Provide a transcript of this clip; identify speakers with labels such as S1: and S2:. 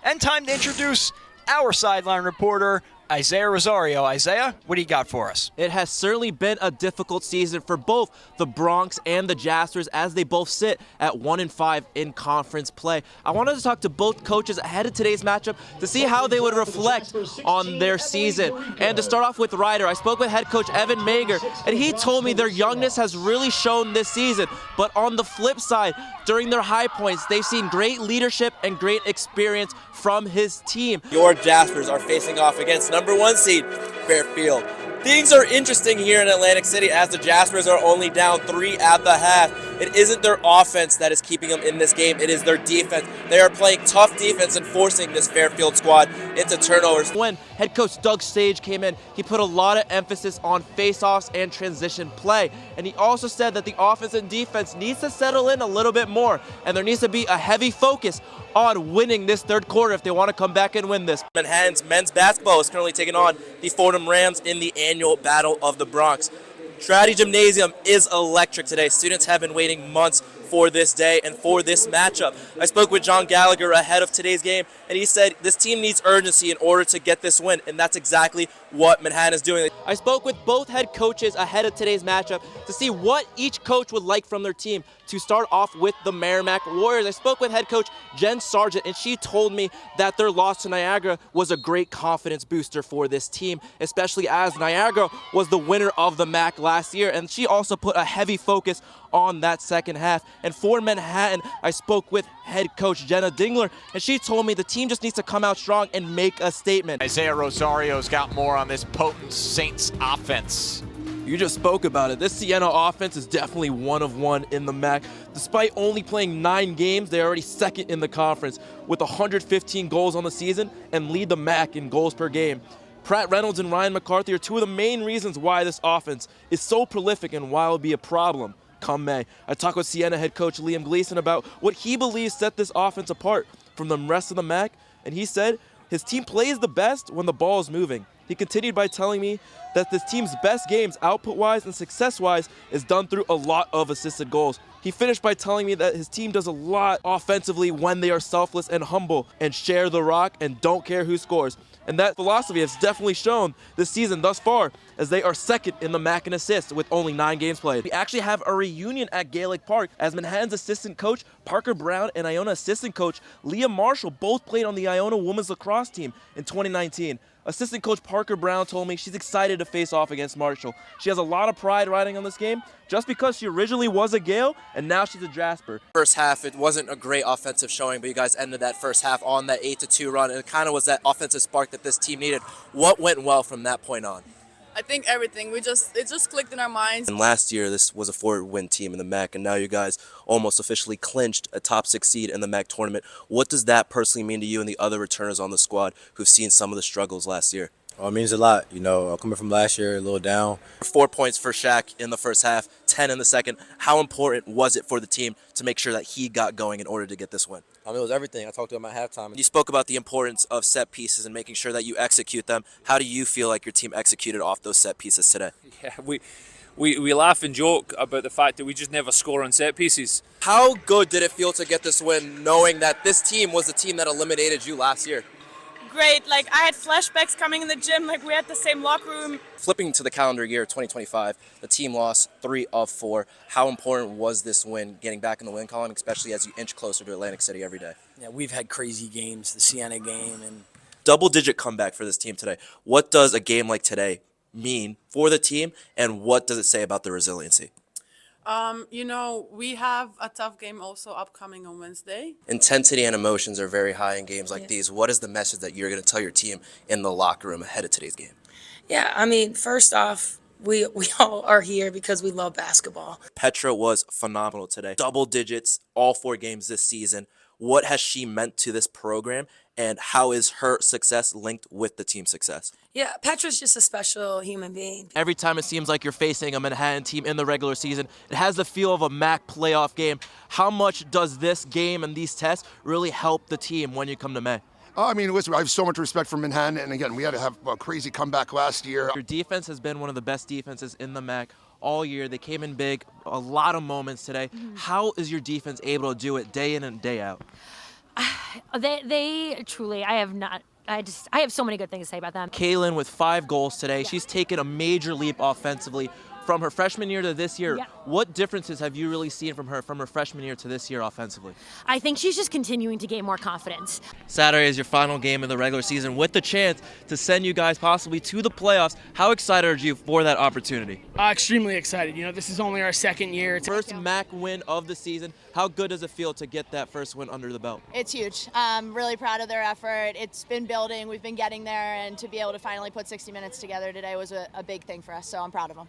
S1: And time to introduce our sideline reporter, Isaiah Rosario. Isaiah, what do you got for us?
S2: It has certainly been a difficult season for both the Bronx and the Jaspers as they both sit at 1-5 in conference play. I wanted to talk to both coaches ahead of today's matchup to see how they would reflect on their season. And to start off with Ryder, I spoke with head coach Evan Mager, and he told me their youngness has really shown this season. But on the flip side, during their high points, they've seen great leadership and great experience from his team.
S3: Your Jaspers are facing off against number 1 seed Fairfield. Things are interesting here in Atlantic City as the Jaspers are only down 3 at the half. It isn't their offense that is keeping them in this game. It is their defense. They are playing tough defense and forcing this Fairfield squad into turnovers.
S2: When head coach Doug Sage came in, he put a lot of emphasis on face-offs and transition play. And he also said that the offense and defense needs to settle in a little bit more. And there needs to be a heavy focus on winning this third quarter if they want to come back and win this.
S3: Manhattan's men's basketball is currently taking on the Fordham Rams in the annual Battle of the Bronx. Trinity Gymnasium is electric today. Students have been waiting months for this day and for this matchup. I spoke with John Gallagher ahead of today's game, and he said this team needs urgency in order to get this win, and that's exactly what Manhattan is doing.
S2: I spoke with both head coaches ahead of today's matchup to see what each coach would like from their team. To start off with the Merrimack Warriors, I spoke with head coach Jen Sargent, and she told me that their loss to Niagara was a great confidence booster for this team, especially as Niagara was the winner of the MAC last year, and she also put a heavy focus on that second half. And for Manhattan, I spoke with head coach Jenna Dingler, and she told me the team just needs to come out strong and make a statement.
S1: Isaiah Rosario's got more on this potent Saints offense.
S2: You just spoke about it. This Siena offense is definitely one of one in the MAC. Despite only playing 9 games, they're already second in the conference with 115 goals on the season and lead the MAC in goals per game. Pratt Reynolds and Ryan McCarthy are two of the main reasons why this offense is so prolific and why it will be a problem come May. I talked with Siena head coach Liam Gleason about what he believes set this offense apart from the rest of the MAC, and he said his team plays the best when the ball is moving. He continued by telling me that this team's best games, output-wise and success-wise, is done through a lot of assisted goals. He finished by telling me that his team does a lot offensively when they are selfless and humble and share the rock and don't care who scores. And that philosophy has definitely shown this season thus far, as they are second in the MAC in assists with only 9 games played. We actually have a reunion at Gaelic Park as Manhattan's assistant coach Parker Brown and Iona assistant coach Leah Marshall both played on the Iona women's lacrosse team in 2019. Assistant coach Parker Brown told me she's excited to face off against Marshall. She has a lot of pride riding on this game just because she originally was a Gale and now she's a Jasper.
S3: First half, it wasn't a great offensive showing, but you guys ended that first half on that 8-2 run, and it kind of was that offensive spark that this team needed. What went well from that point on?
S4: I think everything. It just clicked in our minds.
S3: And last year, this was a 4-win team in the MAC, and now you guys almost officially clinched a top 6 seed in the MAC tournament. What does that personally mean to you and the other returners on the squad who've seen some of the struggles last year?
S5: Well, it means a lot, coming from last year, a little down.
S3: 4 points for Shaq in the first half, 10 in the second. How important was it for the team to make sure that he got going in order to get this win?
S5: It was everything. I talked to him at halftime.
S3: You spoke about the importance of set pieces and making sure that you execute them. How do you feel like your team executed off those set pieces today?
S6: Yeah, we laugh and joke about the fact that we just never score on set pieces.
S3: How good did it feel to get this win, knowing that this team was the team that eliminated you last year?
S4: Great. I had flashbacks coming in the gym. We had the same locker room.
S3: Flipping to the calendar year 2025, the team lost 3 of 4. How important was this win, getting back in the win column, especially as you inch closer to Atlantic City every day?
S7: Yeah, we've had crazy games, the Siena game, and
S3: double-digit comeback for this team today. What does a game like today mean for the team, and what does it say about the resiliency?
S4: We have a tough game also upcoming on Wednesday.
S3: Intensity and emotions are very high in games like these. What is the message that you're going to tell your team in the locker room ahead of today's game?
S8: Yeah, first off, we all are here because we love basketball.
S3: Petra was phenomenal today. Double digits, all 4 games this season. What has she meant to this program, and how is her success linked with the team's success?
S8: Yeah, Petra's just a special human being.
S2: Every time it seems like you're facing a Manhattan team in the regular season, it has the feel of a MAC playoff game. How much does this game and these tests really help the team when you come to May?
S9: Listen, I have so much respect for Manhattan, and again, we had to have a crazy comeback last year.
S2: Your defense has been one of the best defenses in the MAC all year. They came in big, a lot of moments today. How is your defense able to do it day in and day out?
S10: They truly, I have so many good things to say about them.
S2: Kaylin with 5 goals today. She's taken a major leap offensively from her freshman year to this year.
S10: Yeah.
S2: What differences have you really seen from her freshman year to this year offensively?
S10: I think she's just continuing to gain more confidence.
S2: Saturday is your final game in the regular season with the chance to send you guys possibly to the playoffs. How excited are you for that opportunity?
S11: Extremely excited. You know, this is only our second year.
S2: First MAC win of the season. How good does it feel to get that first win under the belt?
S12: It's huge. I'm really proud of their effort. It's been building. We've been getting there, and to be able to finally put 60 minutes together today was a big thing for us, so I'm proud of them.